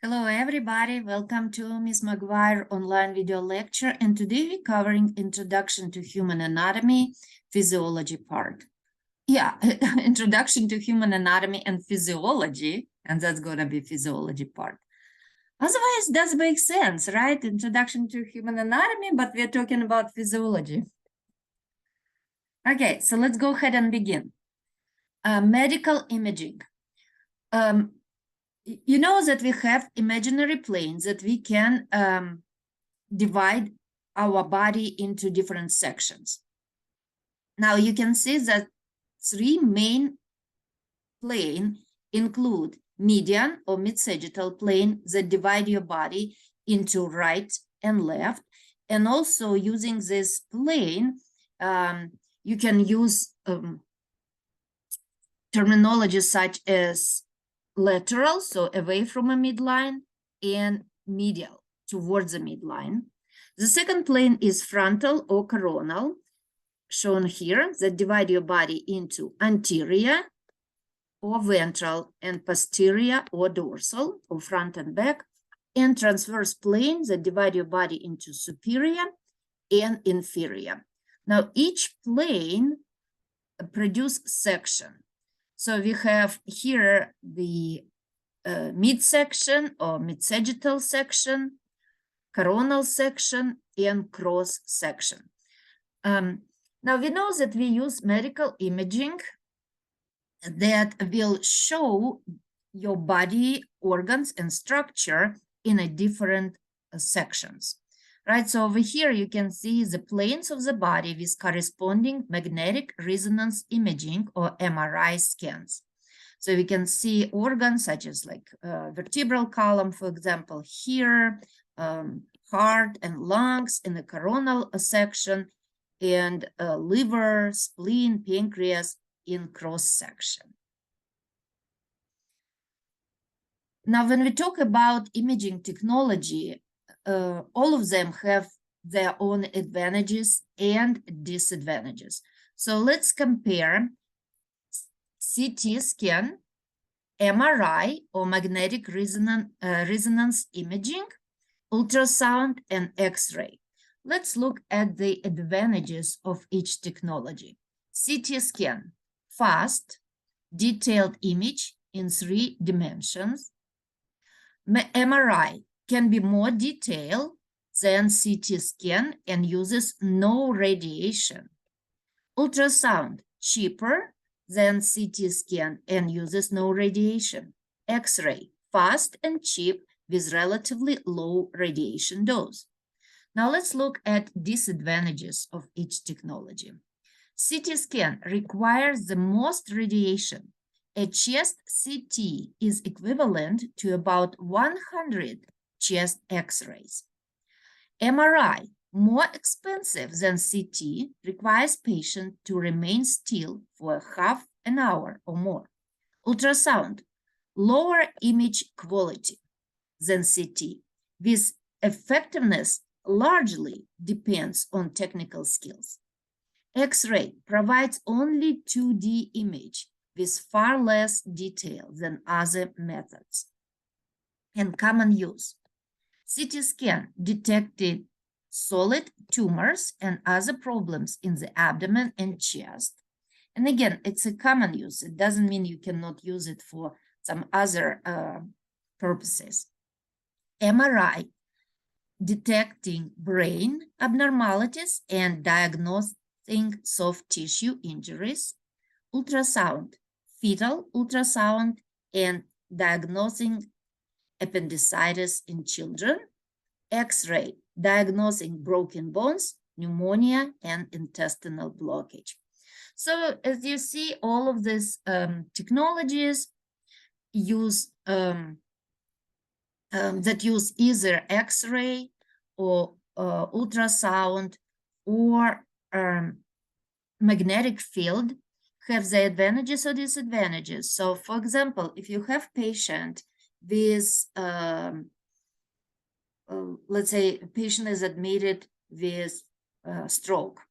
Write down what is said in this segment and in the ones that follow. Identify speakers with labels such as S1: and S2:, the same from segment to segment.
S1: Hello, everybody. Welcome to Ms. McGuire online video lecture. And today we're covering Introduction to Human Anatomy, Physiology part. Yeah, Introduction to Human Anatomy and Physiology, and that's going to be Physiology part. Otherwise, it does make sense, right? Introduction to Human Anatomy, but we're talking about Physiology. Okay, so let's go ahead and begin. Medical imaging. You know that we have imaginary planes that we can divide our body into different sections. Now you can see that three main planes include median or mid-sagittal plane that divide your body into right and left. And also using this plane, you can use terminology such as lateral, so away from a midline, and medial, towards the midline. The second plane is frontal or coronal, shown here, that divide your body into anterior or ventral and posterior or dorsal, or front and back, and transverse plane that divide your body into superior and inferior. Now, each plane produce section. So we have here the midsection or mid-sagittal section, coronal section, and cross section. Now we know that we use medical imaging that will show your body organs and structure in a different sections. Right, so over here you can see the planes of the body with corresponding magnetic resonance imaging or MRI scans. So we can see organs such as like vertebral column, for example, here, heart and lungs in the coronal section, and liver, spleen, pancreas in cross section. Now, when we talk about imaging technology, all of them have their own advantages and disadvantages. So let's compare CT scan, MRI or magnetic resonance imaging, ultrasound, and X-ray. Let's look at the advantages of each technology. CT scan, fast, detailed image in 3 dimensions. MRI can be more detailed than CT scan and uses no radiation. Ultrasound, cheaper than CT scan and uses no radiation. X-ray, fast and cheap with relatively low radiation dose. Now let's look at disadvantages of each technology. CT scan requires the most radiation. A chest CT is equivalent to about 100 chest X-rays. MRI, more expensive than CT, requires patient to remain still for half an hour or more. Ultrasound, lower image quality than CT, with effectiveness largely depends on technical skills. X-ray provides only 2D image with far less detail than other methods. And common use. CT scan detected solid tumors and other problems in the abdomen and chest. And again, it's a common use. It doesn't mean you cannot use it for some other purposes. MRI, detecting brain abnormalities and diagnosing soft tissue injuries. Ultrasound, fetal ultrasound, and diagnosing appendicitis in children. X-ray, diagnosing broken bones, pneumonia, and intestinal blockage. So as you see, all of these technologies use that use either X-ray or ultrasound or magnetic field have the advantages or disadvantages. So for example, if you have patient with, let's say a patient is admitted with stroke,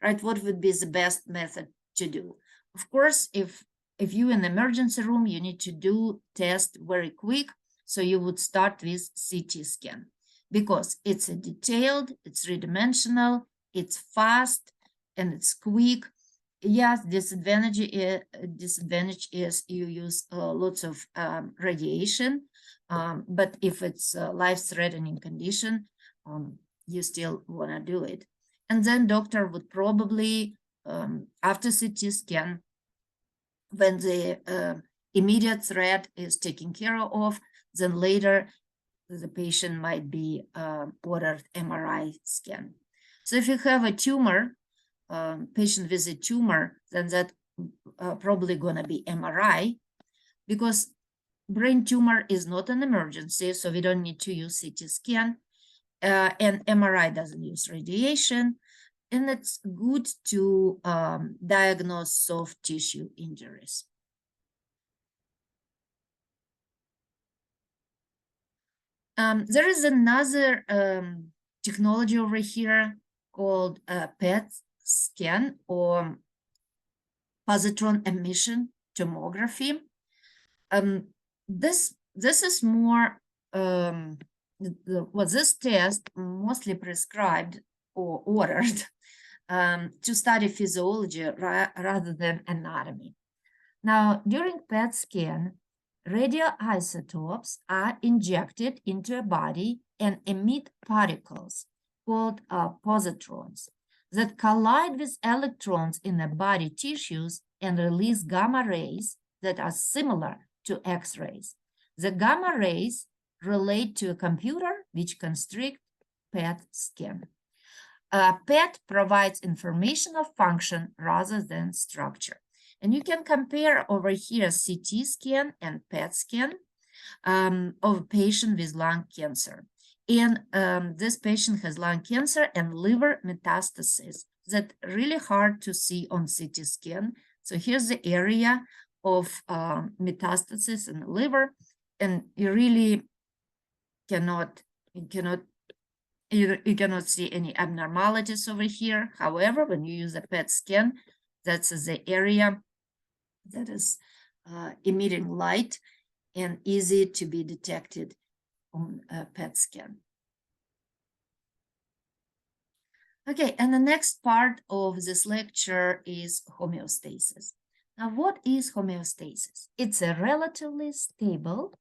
S1: right? What would be the best method to do? Of course, if you're in the emergency room, you need to do test very quick. So you would start with CT scan because it's a detailed, it's three-dimensional, it's fast, and it's quick. Yes, disadvantage is you use lots of radiation, but if it's a life-threatening condition, you still want to do it. And then doctor would probably, after CT scan, when the immediate threat is taken care of, then later the patient might be ordered MRI scan. So if you have a tumor, patient with a tumor, then that probably gonna be MRI, because brain tumor is not an emergency, so we don't need to use CT scan, and MRI doesn't use radiation, and it's good to diagnose soft tissue injuries. There is another technology over here called PET scan, or positron emission tomography. This is more this test mostly prescribed or ordered to study physiology rather than anatomy. Now, during PET scan, radioisotopes are injected into a body and emit particles called positrons that collide with electrons in the body tissues and release gamma rays that are similar to X-rays. The gamma rays relate to a computer which constrict PET scan. PET provides information of function rather than structure. And you can compare over here CT scan and PET scan of a patient with lung cancer. And this patient has lung cancer and liver metastasis that really hard to see on CT scan. So here's the area of metastasis in the liver, and you really cannot see any abnormalities over here. However, when you use a PET scan, that's the area that is emitting light and easy to be detected on a PET scan. Okay, and the next part of this lecture is homeostasis. Now, what is homeostasis? It's a relatively stable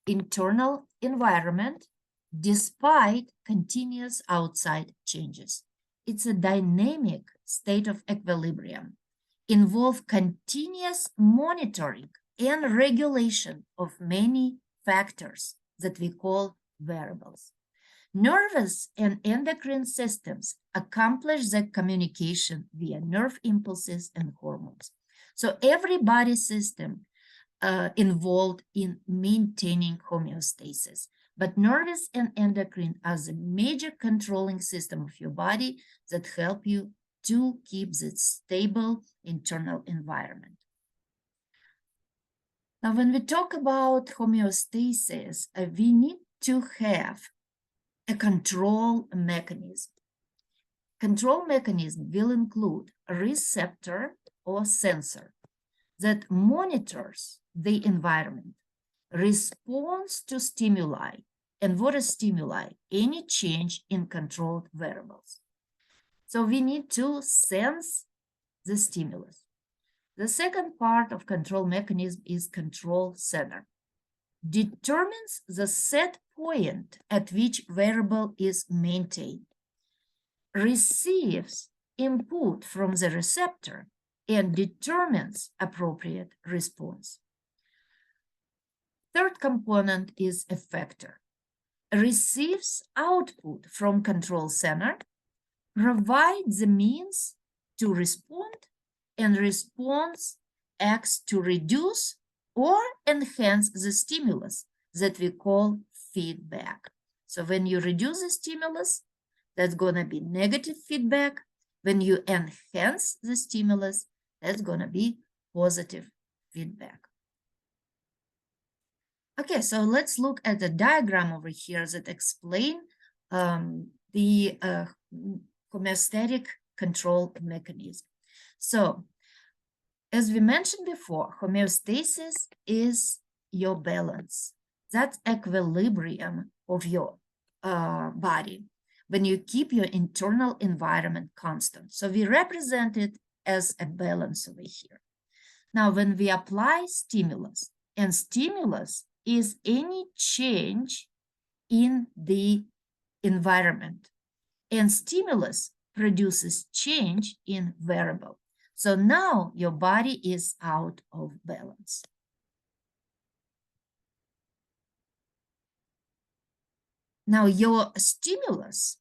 S1: internal environment despite continuous outside changes. It's a dynamic state of equilibrium, involve continuous monitoring and regulation of many factors that we call variables. Nervous and endocrine systems accomplish the communication via nerve impulses and hormones. So every body system involved in maintaining homeostasis, but nervous and endocrine are the major controlling system of your body that help you to keep the stable internal environment. Now, when we talk about homeostasis, we need to have a control mechanism. Control mechanism will include a receptor or sensor that monitors the environment, responds to stimuli, and what is stimuli? Any change in controlled variables. So we need to sense the stimulus. The second part of control mechanism is control center. Determines the set point at which variable is maintained. Receives input from the receptor and determines appropriate response. Third component is effector. Receives output from control center, provides the means to respond, and response acts to reduce or enhance the stimulus that we call feedback. So when you reduce the stimulus, that's going to be negative feedback. When you enhance the stimulus, that's going to be positive feedback. Okay, so let's look at the diagram over here that explain the homeostatic control mechanism. So, as we mentioned before, homeostasis is your balance. That's equilibrium of your body when you keep your internal environment constant. So we represent it as a balance over here. Now, when we apply stimulus, and stimulus is any change in the environment, and stimulus produces change in variable. So now your body is out of balance. Now your stimulus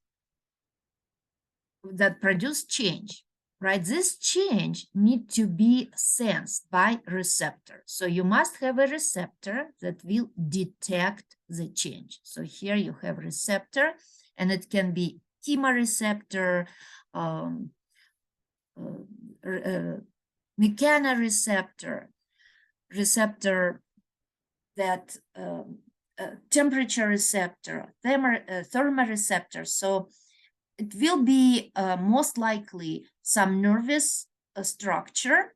S1: that produce change, right? This change need to be sensed by receptor. So you must have a receptor that will detect the change. So here you have receptor, and it can be chemoreceptor, mechanoreceptor, receptor that temperature receptor, thermoreceptor. So it will be most likely some nervous structure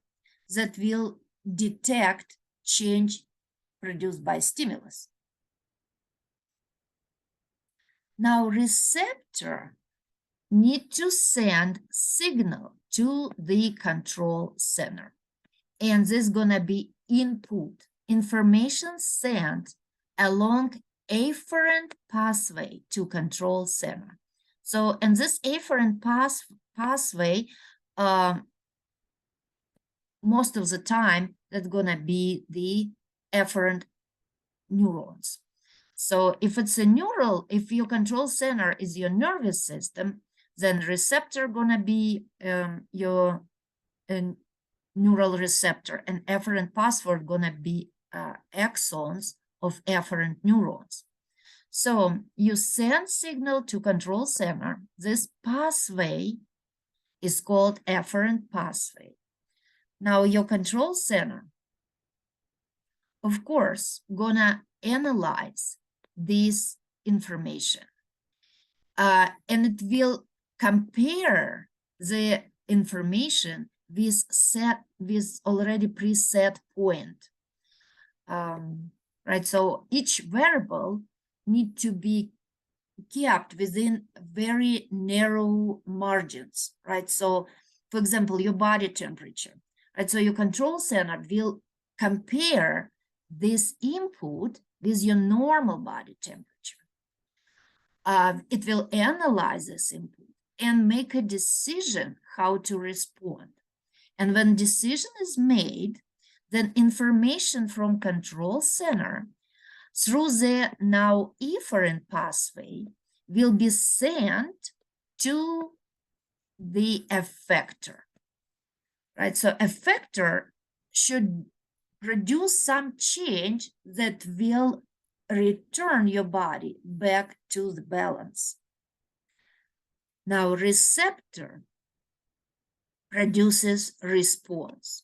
S1: that will detect change produced by stimulus. Now, receptor need to send signal to the control center. And this is gonna be input, information sent along afferent pathway to control center. So, and this afferent pathway, most of the time, that's gonna be the afferent neurons. So if it's a neural, if your control center is your nervous system, then receptor gonna be your neural receptor, and afferent pathway gonna be axons of afferent neurons. So you send signal to control center. This pathway is called afferent pathway. Now your control center, of course, gonna analyze this information, and it will compare the information with already preset point, right? So each variable need to be kept within very narrow margins, right? So, for example, your body temperature, right? So your control center will compare this input with your normal body temperature. It will analyze this input and make a decision how to respond. And when decision is made, then information from control center through the now efferent pathway will be sent to the effector, right? So effector should produce some change that will return your body back to the balance. Now receptor produces response.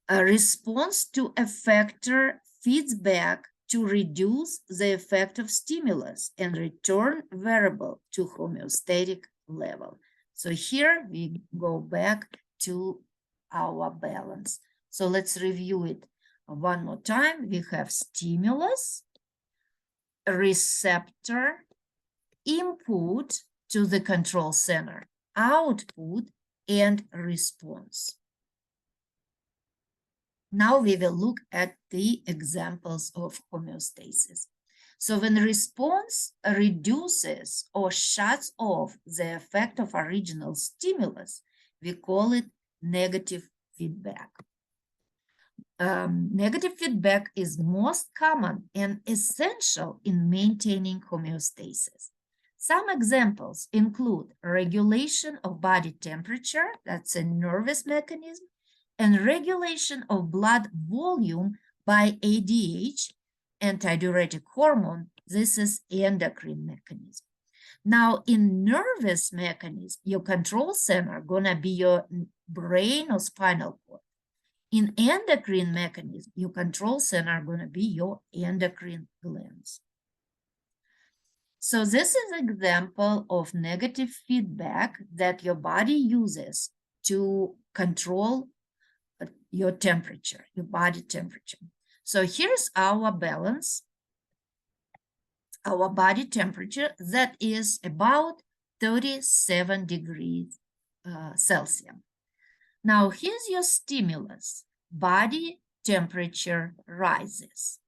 S1: A response to effector feeds back to reduce the effect of stimulus and return variable to homeostatic level. So here we go back to our balance. So let's review it one more time. We have stimulus, receptor, input to the control center, output, and response. Now we will look at the examples of homeostasis. So when response reduces or shuts off the effect of original stimulus, we call it negative feedback. Negative feedback is most common and essential in maintaining homeostasis. Some examples include regulation of body temperature, that's a nervous mechanism, and regulation of blood volume by ADH, antidiuretic hormone. This is endocrine mechanism. Now, in nervous mechanism, your control center gonna be your brain or spinal cord. In endocrine mechanism, your control center gonna be your endocrine glands. So this is an example of negative feedback that your body uses to control your temperature, your body temperature. So here's our balance. our body temperature that is about 37 degrees Celsius. Now, here's your stimulus. Body temperature rises.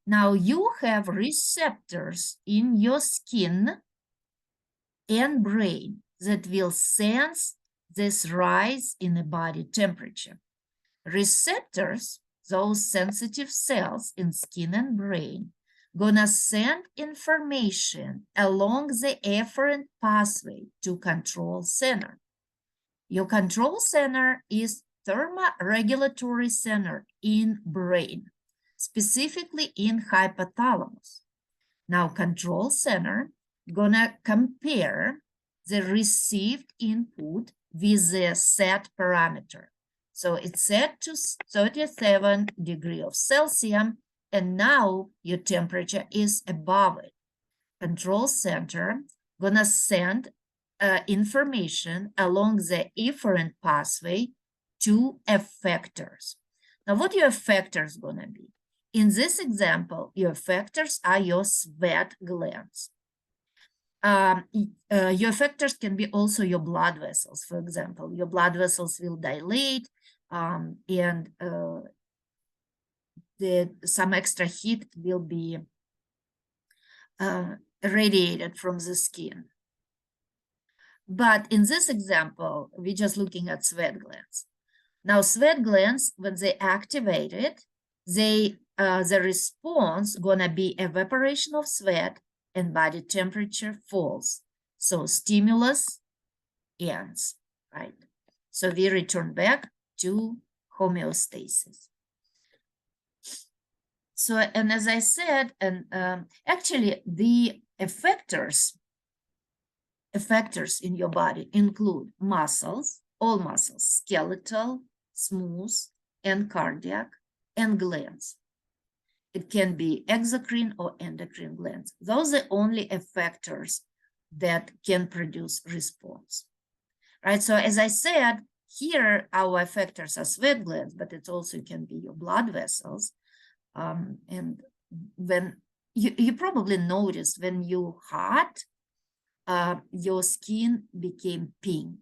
S1: Now, you have receptors in your skin and brain that will sense this rise in the body temperature. Receptors, those sensitive cells in skin and brain, gonna send information along the efferent pathway to control center. Your control center is thermoregulatory center in brain, specifically in hypothalamus. Now, control center gonna compare the received input with the set parameter. So it's set to 37 degrees of Celsius, and now your temperature is above it. Control center gonna send information along the efferent pathway to effectors. Now, what your effectors gonna be? In this example, your effectors are your sweat glands. Your effectors can be also your blood vessels. For example, your blood vessels will dilate and some extra heat will be radiated from the skin. But in this example, we're just looking at sweat glands. Now, sweat glands, when they activated, the response gonna be evaporation of sweat and body temperature falls. So stimulus ends, right? So we return back to homeostasis. So, and as I said, and actually the effectors in your body include muscles, all muscles, skeletal, smooth, and cardiac, and glands. It can be exocrine or endocrine glands. Those are only effectors that can produce response, right? So as I said, here our effectors are sweat glands, but it also can be your blood vessels. And when you probably noticed when you're hot, your skin became pink.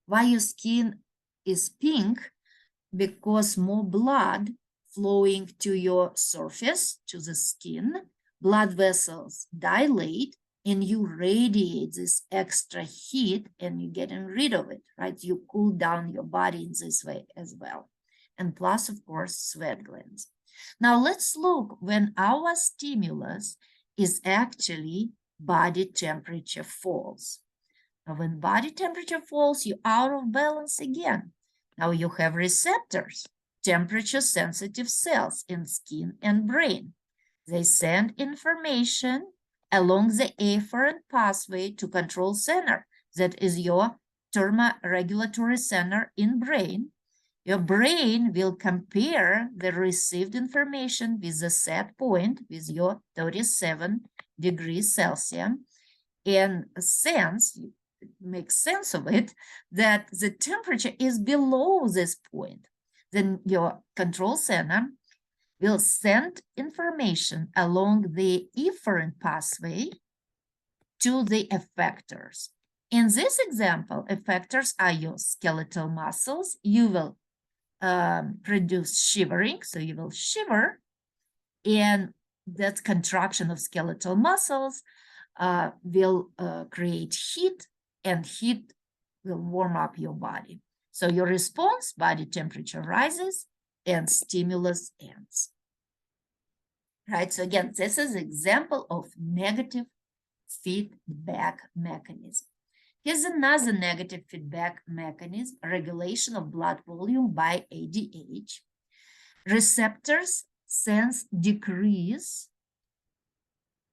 S1: Why your skin is pink? Because more blood flowing to your surface, to the skin, blood vessels dilate, and you radiate this extra heat, and you're getting rid of it, right? You cool down your body in this way as well. And plus, of course, sweat glands. Now, let's look when our stimulus is actually body temperature falls. Now, when body temperature falls, you're out of balance again. Now you have receptors, temperature-sensitive cells in skin and brain. They send information along the afferent pathway to control center. That is your thermoregulatory center in brain. Your brain will compare the received information with the set point, with your 37 degrees Celsius, and make sense of it, that the temperature is below this point. Then your control center will send information along the efferent pathway to the effectors. In this example, effectors are your skeletal muscles. You will produce shivering, so you will shiver, and that contraction of skeletal muscles will create heat, and heat will warm up your body. So your response, body temperature rises and stimulus ends. Right, so again, this is an example of negative feedback mechanism. Here's another negative feedback mechanism, regulation of blood volume by ADH. Receptors sense decrease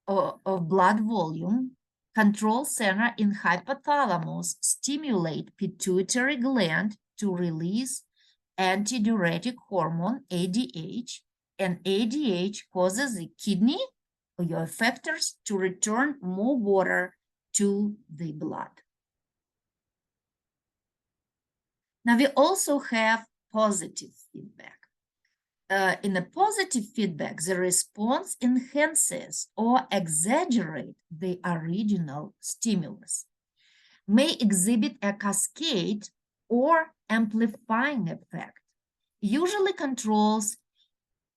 S1: of blood volume. Control center in hypothalamus stimulate pituitary gland to release antidiuretic hormone, ADH, and ADH causes the kidney or your effectors to return more water to the blood. Now we also have positive feedback. in a positive feedback, the response enhances or exaggerates the original stimulus, may exhibit a cascade or amplifying effect, usually controls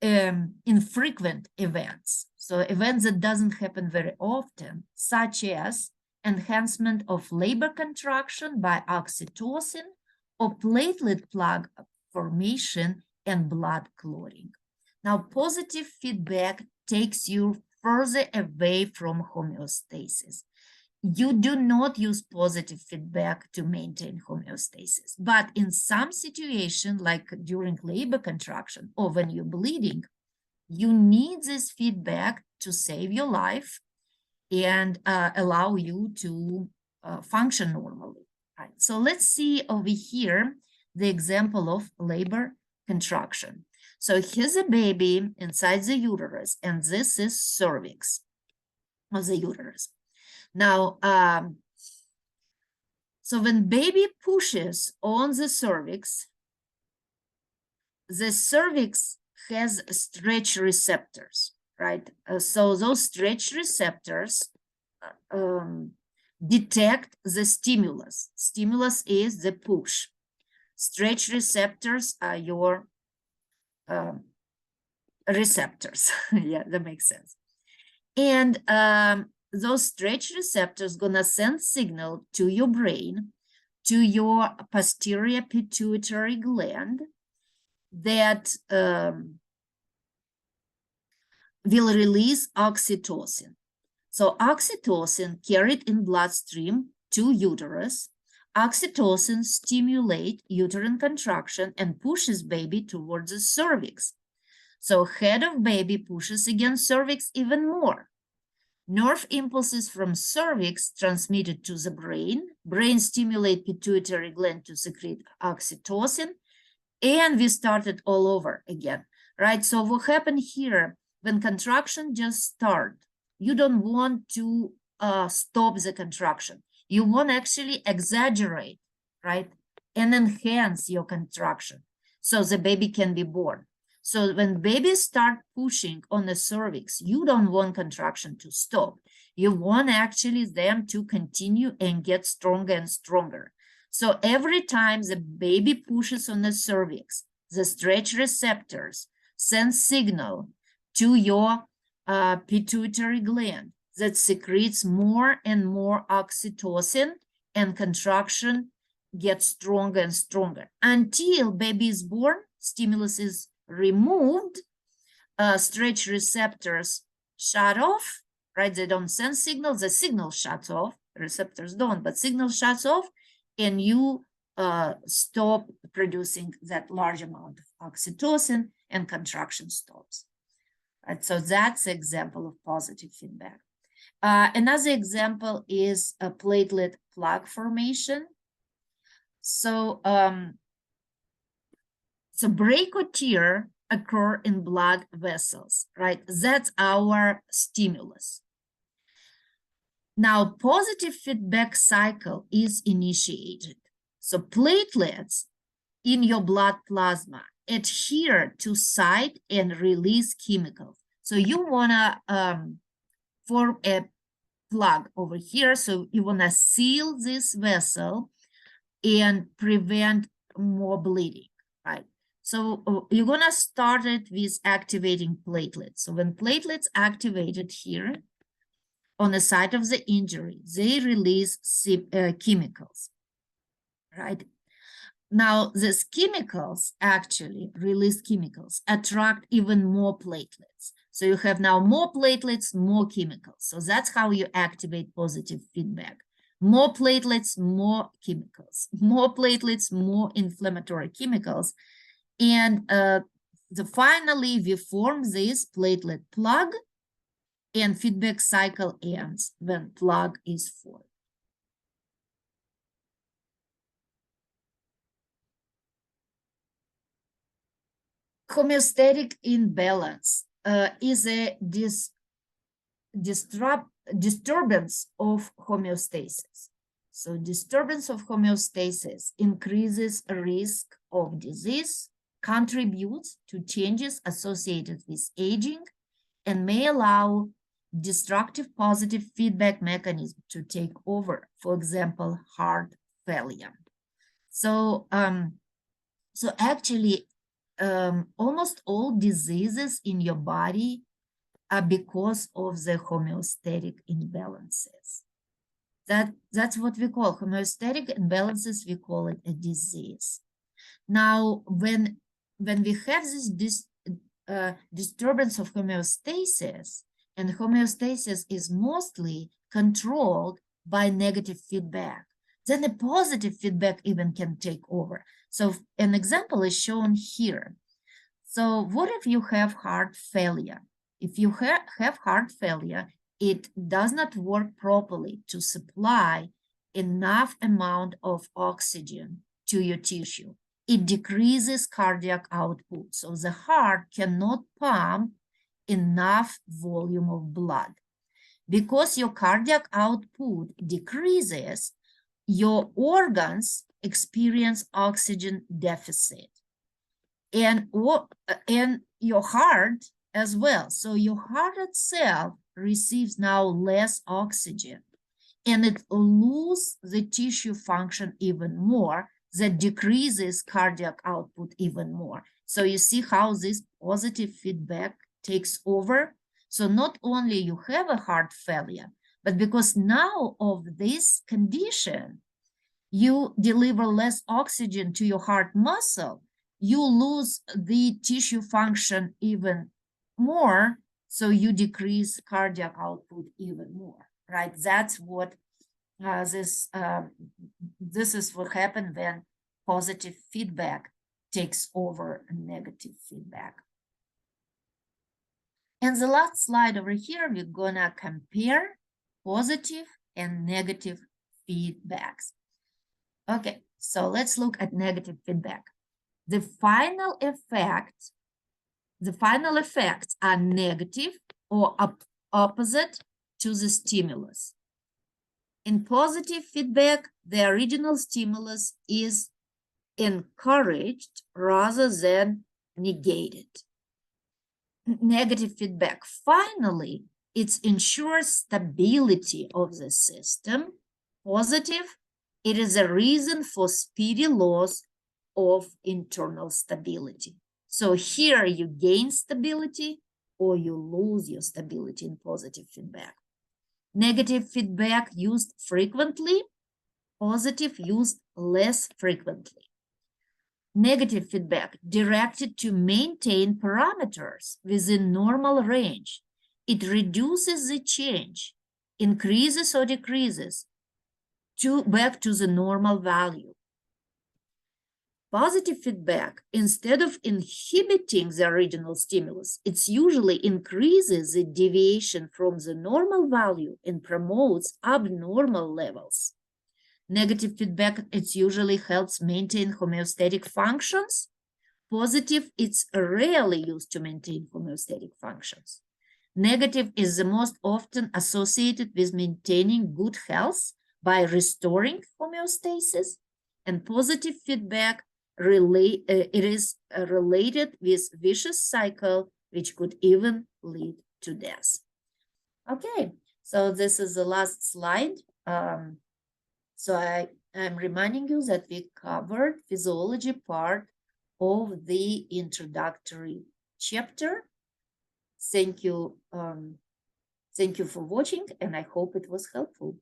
S1: infrequent events. So events that doesn't happen very often, such as enhancement of labor contraction by oxytocin or platelet plug formation and blood clotting. Now, positive feedback takes you further away from homeostasis. You do not use positive feedback to maintain homeostasis. But in some situation, like during labor contraction or when you're bleeding, you need this feedback to save your life and allow you to function normally. Right. So let's see over here the example of labor contraction. So here's a baby inside the uterus, and this is cervix of the uterus. Now, so when baby pushes on the cervix has stretch receptors, right? So those stretch receptors detect the stimulus. Stimulus is the push. Stretch receptors are your receptors. Yeah, that makes sense. And those stretch receptors gonna send signal to your brain, to your posterior pituitary gland that will release oxytocin. So oxytocin carried in bloodstream to uterus. Oxytocin stimulates uterine contraction and pushes baby towards the cervix. So head of baby pushes against cervix even more. Nerve impulses from cervix transmitted to the brain. Brain stimulate pituitary gland to secrete oxytocin. And we started all over again, right? So what happened here, when contraction just start, you don't want to stop the contraction. You want to actually exaggerate, right? And enhance your contraction so the baby can be born. So when babies start pushing on the cervix, you don't want contraction to stop. You want actually them to continue and get stronger and stronger. So every time the baby pushes on the cervix, the stretch receptors send signal to your pituitary gland that secretes more and more oxytocin, and contraction gets stronger and stronger. Until baby is born, stimulus is removed, stretch receptors shut off, right? They don't send signals, the signal shuts off, receptors don't, but signal shuts off, and you stop producing that large amount of oxytocin and contraction stops. Right? So that's an example of positive feedback. Another example is a platelet plug formation. So, so break or tear occur in blood vessels, right? That's our stimulus. Now, positive feedback cycle is initiated. So platelets in your blood plasma adhere to site and release chemicals. So you wanna form a plug over here. So you wanna seal this vessel and prevent more bleeding, right? So you're gonna start it with activating platelets. So when platelets activated here on the site of the injury, they release chemicals, right? Now, these chemicals actually release chemicals, attract even more platelets. So you have now more platelets, more chemicals. So that's how you activate positive feedback. More platelets, more chemicals. More platelets, more inflammatory chemicals. And finally, we form this platelet plug, and feedback cycle ends when plug is formed. Homeostatic imbalance is a disturbance of homeostasis. So disturbance of homeostasis increases risk of disease, contributes to changes associated with aging and may allow destructive positive feedback mechanism to take over, for example, heart failure. So, actually, almost all diseases in your body are because of the homeostatic imbalances. That's what we call homeostatic imbalances. We call it a disease. Now, when we have this disturbance of homeostasis, and homeostasis is mostly controlled by negative feedback, then the positive feedback even can take over. So an example is shown here. So what if you have heart failure? If you have heart failure, it does not work properly to supply enough amount of oxygen to your tissue. It decreases cardiac output. So the heart cannot pump enough volume of blood. Because your cardiac output decreases, your organs experience oxygen deficit, and your heart as well. So your heart itself receives now less oxygen, and it loses the tissue function even more. That decreases cardiac output even more. So you see how this positive feedback takes over. So not only you have a heart failure, but because now of this condition, you deliver less oxygen to your heart muscle, you lose the tissue function even more, so you decrease cardiac output even more, right? That's what this is what happens when positive feedback takes over negative feedback. And the last slide over here, we're gonna compare positive and negative feedbacks. Okay, so let's look at negative feedback. The final effects are negative or opposite to the stimulus. In positive feedback, the original stimulus is encouraged rather than negated. Negative feedback, finally, it ensures stability of the system. Positive, it is a reason for speedy loss of internal stability. So here you gain stability or you lose your stability in positive feedback. Negative feedback used frequently, positive used less frequently. Negative feedback directed to maintain parameters within normal range. It reduces the change, increases or decreases back to the normal value. Positive feedback, instead of inhibiting the original stimulus, it usually increases the deviation from the normal value and promotes abnormal levels. Negative feedback, it usually helps maintain homeostatic functions. Positive, it's rarely used to maintain homeostatic functions. Negative is the most often associated with maintaining good health by restoring homeostasis, and positive feedback it is related with vicious cycle, which could even lead to death. Okay, so this is the last slide. So I'm reminding you that we covered physiology part of the introductory chapter. Thank you for watching, and I hope it was helpful.